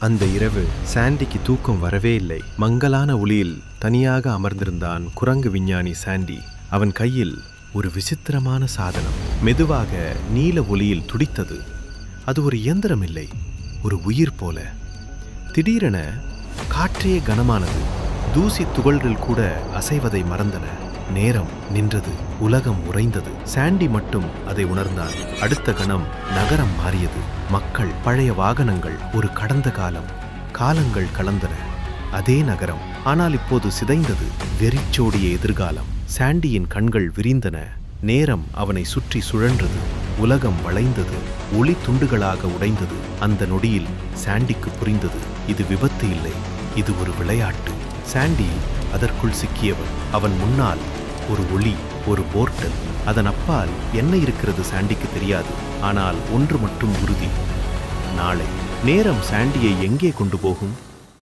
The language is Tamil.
அந்த இரவு சாண்டிக்கு தூக்கம் வரவே இல்லை. மங்கலான ஒளியில் தனியாக அமர்ந்திருந்தான் குரங்கு விஞ்ஞானி சாண்டி. அவன் கையில் ஒரு விசித்திரமான சாதனம் மெதுவாக நீல ஒளியில் துடித்தது. அது ஒரு இயந்திரம் இல்லை, ஒரு உயிர் போல. திடீரென காற்றே கனமானது. தூசி துகள்கள் கூட அசைவதை மறந்தன. நேரம் நின்றது, உலகம் உறைந்தது. சாண்டி மட்டும் அதை உணர்ந்தான். அடுத்த கணம் நகரம் மாறியது. மக்கள், பழைய வாகனங்கள், ஒரு கடந்த காலம். காலங்கள் கலந்தன. அதே நகரம், ஆனால் இப்போது சிதைந்தது. வெறிச்சோடிய எதிர்காலம். சாண்டியின் கண்கள் விரிந்தன. நேரம் அவனை சுற்றி சுழன்றது. உலகம் வளைந்தது. ஒளி துண்டுகளாக உடைந்தது. அந்த நொடியில் சாண்டிக்கு புரிந்தது, இது விபத்து இல்லை, இது ஒரு விளையாட்டு. சாண்டி அதற்குள் சிக்கியவன். அவன் முன்னால் ஒரு ஒளி, ஒரு போர்ட்டல். அதன் அப்பால் என்ன இருக்கிறது சாண்டிக்கு தெரியாது. ஆனால் ஒன்று மட்டும் உறுதி, நாளை. நேரம் சாண்டியை எங்கே கொண்டு போகும்?